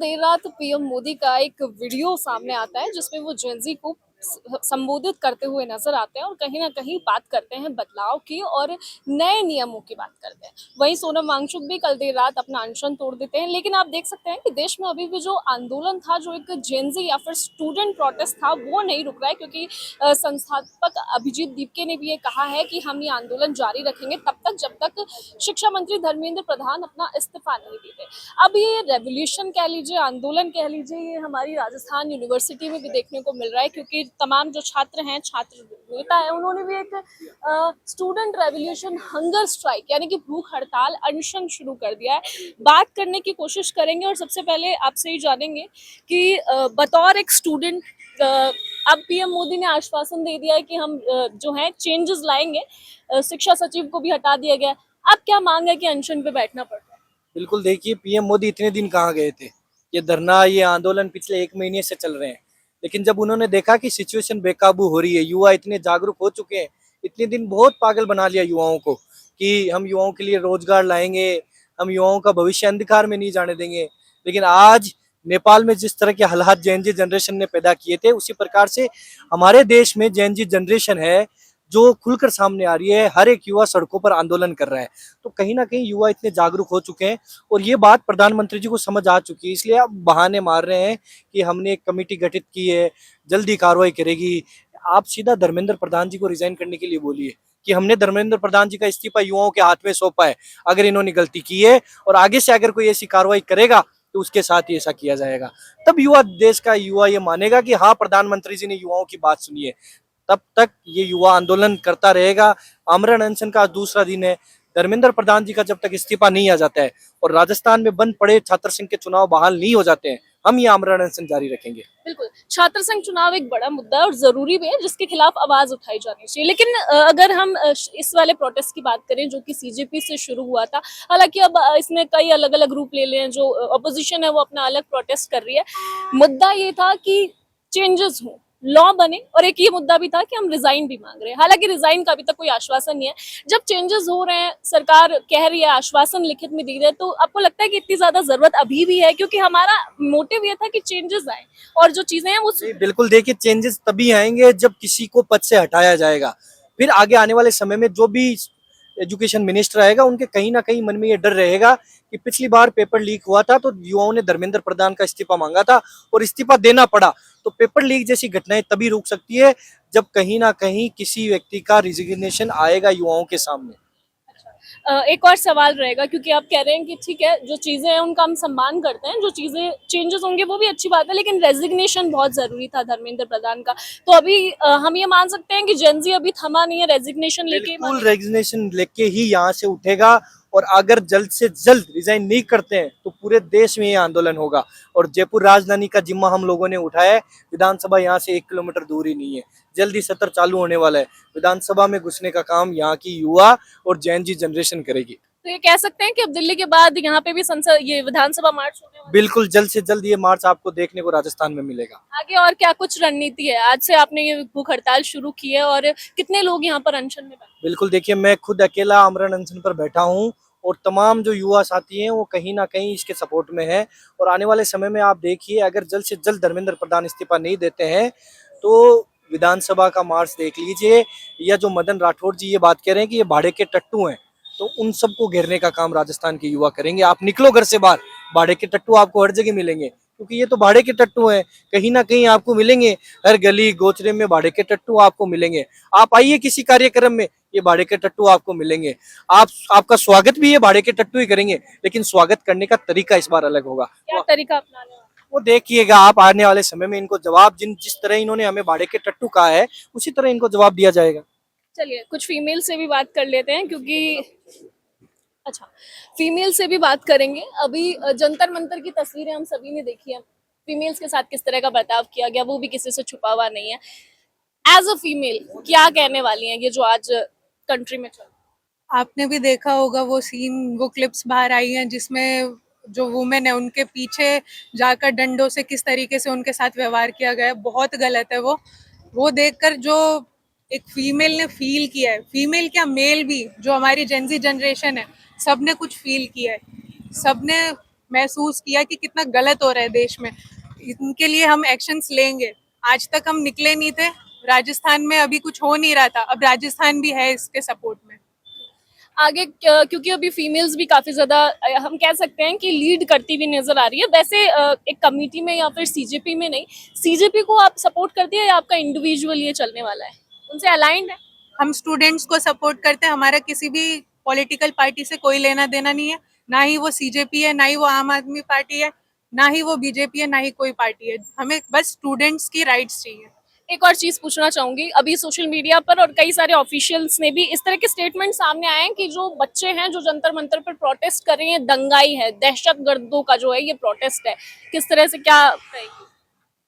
देर रात पीएम मोदी का एक वीडियो सामने आता है जिसमें वो जेनजी को संबोधित करते हुए नजर आते हैं और कहीं ना कहीं बात करते हैं बदलाव की और नए नियमों की बात करते हैं। वहीं सोनम वांगचुक भी कल देर रात अपना अनशन तोड़ देते हैं, लेकिन आप देख सकते हैं कि देश में अभी भी जो आंदोलन था, जो एक जेनजी या फिर स्टूडेंट प्रोटेस्ट था, वो नहीं रुक रहा है, क्योंकि संस्थापक अभिजीत दीपके ने भी ये कहा है कि हम ये आंदोलन जारी रखेंगे तब तक जब तक शिक्षा मंत्री धर्मेंद्र प्रधान अपना इस्तीफा नहीं देते। अब ये रेवोल्यूशन कह लीजिए, आंदोलन कह लीजिए, ये हमारी राजस्थान यूनिवर्सिटी में भी देखने को मिल रहा है, क्योंकि तमाम जो छात्र हैं, छात्र नेता है, उन्होंने भी एक स्टूडेंट रेवोल्यूशन हंगर स्ट्राइक यानी कि भूख हड़ताल अनशन शुरू कर दिया है। बात करने की कोशिश करेंगे और सबसे पहले आपसे ही जानेंगे कि बतौर एक स्टूडेंट अब पीएम मोदी ने आश्वासन दे दिया है कि हम जो है चेंजेस लाएंगे, शिक्षा सचिव को भी हटा दिया गया। अब क्या मांग है कि अनशन पे बैठना पड़ता है? बिल्कुल, देखिए पीएम मोदी इतने दिन कहाँ गए थे। ये धरना, ये आंदोलन पिछले 1 महीने से चल रहे हैं, लेकिन जब उन्होंने देखा कि सिचुएशन बेकाबू हो रही है, युवा इतने जागरूक हो चुके हैं, इतने दिन बहुत पागल बना लिया युवाओं को कि हम युवाओं के लिए रोजगार लाएंगे, हम युवाओं का भविष्य अंधकार में नहीं जाने देंगे। लेकिन आज नेपाल में जिस तरह के हालात जेएनजी जनरेशन ने पैदा किए थे, उसी प्रकार से हमारे देश में जेएनजी जनरेशन है जो खुलकर सामने आ रही है। हर एक युवा सड़कों पर आंदोलन कर रहा है, तो कहीं ना कहीं युवा इतने जागरूक हो चुके हैं और ये बात प्रधानमंत्री जी को समझ आ चुकी है। इसलिए अब बहाने मार रहे हैं कि हमने एक कमेटी गठित की है, जल्दी कार्रवाई करेगी। आप सीधा धर्मेंद्र प्रधान जी को रिजाइन करने के लिए बोलिए कि हमने धर्मेंद्र प्रधान जी का इस्तीफा युवाओं के हाथ में सौंपा है, अगर इन्होंने गलती की है और आगे से अगर कोई ऐसी कार्रवाई करेगा तो उसके साथ ही ऐसा किया जाएगा। तब युवा, देश का युवा ये मानेगा कि हाँ, प्रधानमंत्री जी ने युवाओं की बात सुनी है। तब तक ये युवा आंदोलन करता रहेगा। आमरण अनशन का आज दूसरा दिन है। धर्मेंद्र प्रधान जी का जब तक इस्तीफा नहीं आ जाता है और राजस्थान में बंद पड़े छात्र संघ के चुनाव बहाल नहीं हो जाते हैं, हम ये आमरण अनशन जारी रखेंगे। बिल्कुल, छात्र संघ चुनाव एक बड़ा मुद्दा है और जरूरी भी है, जिसके खिलाफ आवाज उठाई जानी चाहिए। लेकिन अगर हम इस वाले प्रोटेस्ट की बात करें जो कि सीजेपी से शुरू हुआ था, हालांकि अब इसमें कई अलग अलग रूप ले लिए हैं, जो अपोजिशन है वो अपना अलग प्रोटेस्ट कर रही है। मुद्दा ये था कि चेंजेस हो, लॉ बने, और एक ये मुद्दा भी था कि हम रिजाइन भी मांग रहे हैं। हालांकि रिजाइन का अभी तक कोई आश्वासन नहीं है। जब चेंजेस हो रहे हैं, सरकार कह रही है, आश्वासन लिखित में दी रही है, तो आपको लगता है कि इतनी ज्यादा जरूरत अभी भी है? क्योंकि हमारा मोटिव ये था कि चेंजेस आए और जो चीजें हैं वो बिल्कुल, देखिए चेंजेस तभी आएंगे जब किसी को पद से हटाया जाएगा। फिर आगे आने वाले समय में जो भी एजुकेशन मिनिस्टर आएगा, उनके कहीं ना कहीं मन में ये डर रहेगा कि पिछली बार पेपर लीक हुआ था तो युवाओं ने धर्मेंद्र प्रधान का इस्तीफा मांगा था और इस्तीफा देना पड़ा। तो पेपर लीक जैसी घटनाएं तभी रुक सकती है जब कहीं ना कहीं किसी व्यक्ति का रिजिग्नेशन आएगा युवाओं के सामने। एक और सवाल रहेगा, क्योंकि आप कह रहे हैं कि ठीक है, जो चीजें हैं उनका हम सम्मान करते हैं, जो चीजें चेंजेस होंगे वो भी अच्छी बात है, लेकिन रेजिग्नेशन बहुत जरूरी था धर्मेंद्र प्रधान का। तो अभी हम ये मान सकते हैं कि जेनजी अभी थमा नहीं है, रेजिग्नेशन लेके बिल्कुल, रेजिग्नेशन लेके ही यहाँ से उठेगा और अगर जल्द से जल्द रिजाइन नहीं करते हैं तो पूरे देश में ये आंदोलन होगा। और जयपुर राजधानी का जिम्मा हम लोगों ने उठाया है। विधानसभा यहाँ से 1 किलोमीटर दूर ही नहीं है। जल्दी सत्र चालू होने वाला है। विधानसभा में घुसने का काम यहाँ की युवा और जेएनजी जनरेशन करेगी। तो ये कह सकते हैं कि अब दिल्ली के बाद यहाँ पे भी संसद, ये विधानसभा मार्च होने वाला है। बिल्कुल, जल्द से जल्द ये मार्च आपको देखने को राजस्थान में मिलेगा। आगे और क्या कुछ रणनीति है? आज से आपने ये भूख हड़ताल शुरू की है और कितने लोग यहाँ पर अनशन में बैठे? बिल्कुल, देखिए मैं खुद अकेला आमरण अनशन पर बैठा हूँ और तमाम जो युवा साथी हैं वो कहीं ना कहीं इसके सपोर्ट में है। और आने वाले समय में आप देखिए, अगर जल्द से जल्द धर्मेंद्र प्रधान इस्तीफा नहीं देते हैं तो विधानसभा का मार्च देख लीजिए। या जो मदन राठौर जी ये बात कह रहे हैं कि ये भाड़े के टट्टू हैं, तो उन सबको घेरने का काम राजस्थान के युवा करेंगे। आप निकलो घर से बाहर, भाड़े के टट्टू आपको हर जगह मिलेंगे, क्योंकि ये तो भाड़े के टट्टू हैं। कहीं ना कहीं आपको मिलेंगे, हर गली गोचरे में भाड़े के टट्टू आपको मिलेंगे। आप आइए किसी कार्यक्रम में, ये भाड़े के टट्टू आपको मिलेंगे। आपका स्वागत भी ये भाड़े के टट्टू ही करेंगे, लेकिन स्वागत करने का तरीका इस बार अलग होगा। क्या तरीका अपनाने वाले? वो देखिएगा आप, आने वाले समय में इनको जवाब जिस तरह इन्होंने हमें भाड़े के टट्टू कहा है, उसी तरह इनको जवाब दिया जाएगा। चलिए कुछ फीमेल से भी बात कर लेते हैं, क्योंकि अच्छा, फीमेल से भी बात करेंगे। अभी जंतर मंतर की तस्वीरें हम सभी ने देखी है, फीमेल्स के साथ किस तरह का बर्ताव किया गया, वो भी किसी से छुपा हुआ नहीं है। एज अ फीमेल क्या कहने वाली हैं ये जो आज कंट्री में चल रहा है? आपने भी देखा होगा वो सीन, वो क्लिप्स बाहर आई हैं जिसमें जो वुमेन है उनके पीछे जाकर डंडों से किस तरीके से उनके साथ व्यवहार किया गया है, बहुत गलत है। वो देखकर जो एक फीमेल ने फील किया है, फीमेल क्या मेल भी, जो हमारी जेनजी जनरेशन है, सबने कुछ फील किया है। सबने महसूस किया कि कितना गलत हो रहा है देश में। इनके लिए हम एक्शंस लेंगे। आज तक हम निकले नहीं थे, राजस्थान में अभी कुछ हो नहीं रहा था, अब राजस्थान भी है इसके सपोर्ट में। आगे क्योंकि अभी फीमेल्स भी काफी ज्यादा हम कह सकते हैं कि लीड करती हुई नजर आ रही है। वैसे एक कमेटी में या फिर सीजेपी में नहीं, सीजेपी को आप सपोर्ट करती है या आपका इंडिविजुअल ये चलने वाला है, उनसे अलाइंड है? हम स्टूडेंट्स को सपोर्ट करते हैं, हमारा किसी भी पॉलिटिकल पार्टी से कोई लेना देना नहीं है, ना ही वो सीजेपी है, ना ही वो आम आदमी पार्टी है, ना ही वो बीजेपी है, ना ही कोई पार्टी है। हमें बस स्टूडेंट्स की राइट्स चाहिए। एक और चीज पूछना चाहूंगी, अभी सोशल मीडिया पर और कई सारे ऑफिशियल्स ने भी इस तरह के स्टेटमेंट सामने आए हैं कि जो बच्चे हैं जो जंतर मंतर पर प्रोटेस्ट कर रहे हैं, दंगाई है, दहशतगर्दों का जो है ये प्रोटेस्ट है, किस तरह से क्या कहेंगी?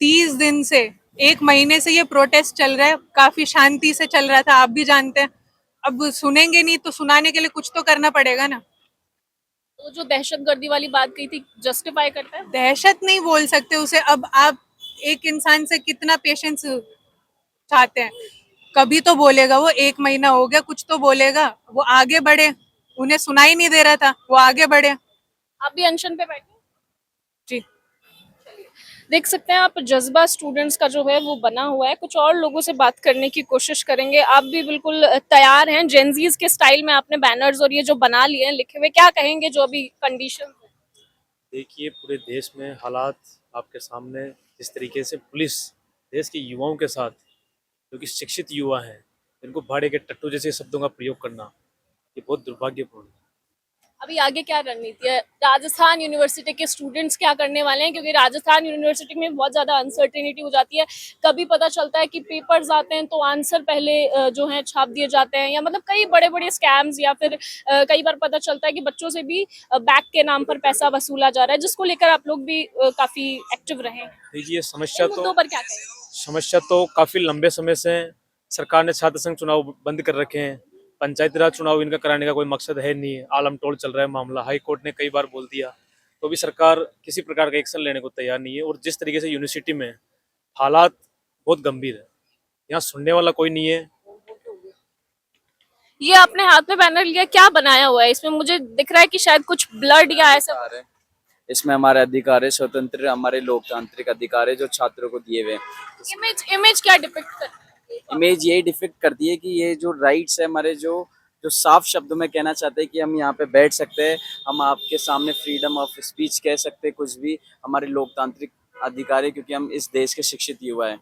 30 दिन से, 1 महीने से ये प्रोटेस्ट चल रहा है, काफी शांति से चल रहा था, आप भी जानते हैं। अब सुनेंगे नहीं तो सुनाने के लिए कुछ तो करना पड़ेगा ना। तो जो दहशतगर्दी वाली बात कही थी, जस्टिफाई करता है? दहशत नहीं बोल सकते उसे। अब आप एक इंसान से कितना पेशेंस चाहते हैं? कभी तो बोलेगा वो, 1 महीना हो गया, कुछ तो बोलेगा, वो आगे बढ़े। उन्हें सुनाई नहीं दे रहा था, वो आगे बढ़े। आप भी अनशन पे बैठे? जी। देख सकते हैं आप, जज्बा स्टूडेंट्स का जो है वो बना हुआ है। कुछ और लोगों से बात करने की कोशिश करेंगे। आप भी बिल्कुल तैयार हैं जेनजीज के स्टाइल में, आपने बैनर्स और ये जो बना लिए हैं लिखे हुए, क्या कहेंगे जो अभी कंडीशन? देखिए, पूरे देश में हालात आपके सामने, जिस तरीके से पुलिस देश के युवाओं के साथ, जो कि शिक्षित युवा हैं, इनको भाड़े के टट्टू जैसे शब्दों का प्रयोग करना, ये बहुत दुर्भाग्यपूर्ण है। अभी आगे क्या रणनीति है? राजस्थान यूनिवर्सिटी के स्टूडेंट्स क्या करने वाले हैं? क्योंकि राजस्थान यूनिवर्सिटी में बहुत ज़्यादा अनसर्टेनिटी हो जाती है। कभी पता चलता है कि पेपर्स आते हैं तो आंसर पहले जो है छाप दिए जाते हैं, या मतलब कई बड़े बड़े स्कैम्स, या फिर कई बार पता चलता है कि बच्चों से भी बैक के नाम पर पैसा वसूला जा रहा है, जिसको लेकर आप लोग भी काफ़ी एक्टिव रहे। देखिए, इन मुद्दों पर क्या कहें? समस्या तो काफ़ी लंबे समय से सरकार ने छात्र संघ चुनाव बंद कर रखे हैं। पंचायती राज चुनाव इनका कराने का कोई मकसद है नहीं है। आलम टोल चल रहा है मामला, हाई कोर्ट ने कई बार बोल दिया, तो भी सरकार किसी प्रकार का एक्शन लेने को तैयार नहीं है। और जिस तरीके से यूनिवर्सिटी में हालात बहुत गंभीर है, यहाँ सुनने वाला कोई नहीं है। ये आपने हाथ में बैनर लिया, क्या बनाया हुआ है इसमें? मुझे दिख रहा है कि शायद कुछ ब्लड या ऐसा। इसमें हमारे अधिकार है, स्वतंत्र हमारे लोकतांत्रिक अधिकार है जो छात्रों को दिए हुए हैं। इमेज क्या डिपिक्ट करती है? इमेज यही डिफेक्ट करती है कि ये जो राइट्स है हमारे, जो जो साफ शब्दों में कहना चाहते हैं कि हम यहाँ पे बैठ सकते हैं, हम आपके सामने फ्रीडम ऑफ स्पीच कह सकते हैं, कुछ भी हमारे लोकतांत्रिक अधिकार है, क्योंकि हम इस देश के शिक्षित युवा हैं।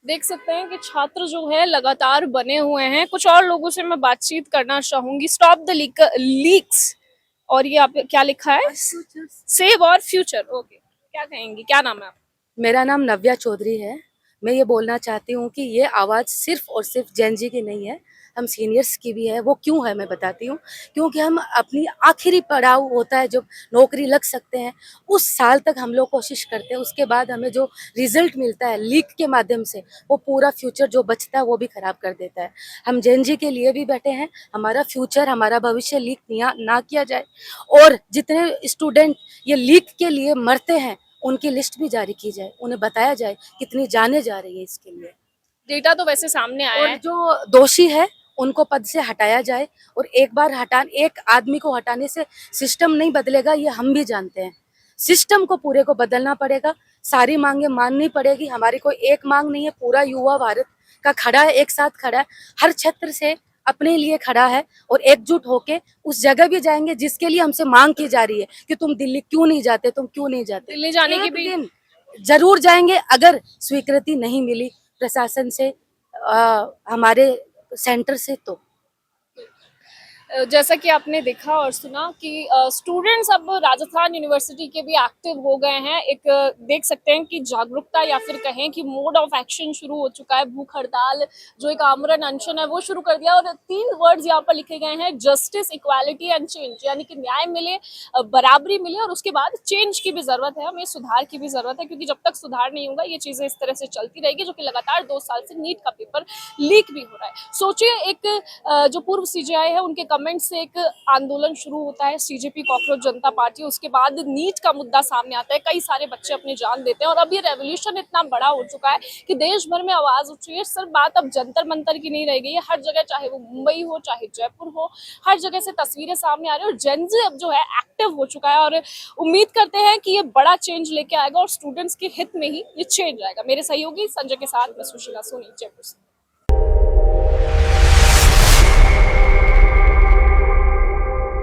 देख सकते हैं कि छात्र जो है लगातार बने हुए हैं। कुछ और लोगों से मैं बातचीत करना चाहूंगी। स्टॉप द लीक्स, और ये आप क्या लिखा है? सेव और फ्यूचर। ओके, क्या कहेंगी, क्या नाम है आप? मेरा नाम नव्या चौधरी है। मैं ये बोलना चाहती हूँ कि ये आवाज़ सिर्फ और सिर्फ जेन जी की नहीं है, हम सीनियर्स की भी है। वो क्यों है मैं बताती हूँ। क्योंकि हम अपनी आखिरी पड़ाव होता है जब नौकरी लग सकते हैं, उस साल तक हम लोग कोशिश करते हैं। उसके बाद हमें जो रिजल्ट मिलता है लीक के माध्यम से, वो पूरा फ्यूचर जो बचता है वो भी खराब कर देता है। हम जेन जी के लिए भी बैठे हैं, हमारा फ्यूचर, हमारा भविष्य लीक ना किया जाए। और जितने स्टूडेंट ये लीक के लिए मरते हैं उनकी लिस्ट भी जारी की जाए, उन्हें बताया जाए कितनी जाने जा रही है इसके लिए। डेटा तो वैसे सामने आया और है। जो दोषी है उनको पद से हटाया जाए। और एक आदमी को हटाने से सिस्टम नहीं बदलेगा, ये हम भी जानते हैं। सिस्टम को पूरे को बदलना पड़ेगा, सारी मांगे माननी पड़ेगी। हमारी कोई एक मांग नहीं है, पूरा युवा भारत का खड़ा है, एक साथ खड़ा है, हर क्षेत्र से अपने लिए खड़ा है और एकजुट होके उस जगह भी जाएंगे जिसके लिए हमसे मांग की जा रही है कि तुम दिल्ली क्यों नहीं जाते, तुम क्यों नहीं जाते। दिल्ली जाने की एक भी दिन जरूर जाएंगे अगर स्वीकृति नहीं मिली प्रशासन से, हमारे सेंटर से। तो जैसा कि आपने देखा और सुना कि स्टूडेंट्स अब राजस्थान यूनिवर्सिटी के भी एक्टिव हो गए हैं। एक देख सकते हैं कि जागरूकता या फिर कहें कि मोड ऑफ एक्शन शुरू हो चुका है। भूख हड़ताल, जो एक आमरण अनशन है, वो शुरू कर दिया। और 3 वर्ड्स यहाँ पर लिखे गए हैं, जस्टिस, इक्वालिटी एंड चेंज, यानी कि न्याय मिले, बराबरी मिले, और उसके बाद चेंज की भी जरूरत है, हमें सुधार की भी जरूरत है। क्योंकि जब तक सुधार नहीं होगा ये चीजें इस तरह से चलती रहेगी, जो कि लगातार 2 साल से नीट का पेपर लीक भी हो रहा है। सोचिए, एक जो पूर्व सीजेआई है उनके गवर्नमेंट से एक आंदोलन शुरू होता है, सीजेपी कॉकरोच जनता पार्टी, उसके बाद नीट का मुद्दा सामने आता है, कई सारे बच्चे अपनी जान देते हैं और अब ये रेवोल्यूशन इतना बड़ा हो चुका है कि देश भर में आवाज उठ रही है। सिर्फ बात अब जंतर मंतर की नहीं रह गई है, हर जगह, चाहे वो मुंबई हो चाहे जयपुर हो, हर जगह से तस्वीरें सामने आ रही है और जेन ज़ी अब जो है एक्टिव हो चुका है और उम्मीद करते हैं कि ये बड़ा चेंज लेके आएगा और स्टूडेंट्स के हित में ही ये चेंज आएगा। मेरे सहयोगी संजय के साथ मैं सुशीला सोनी, जयपुर से।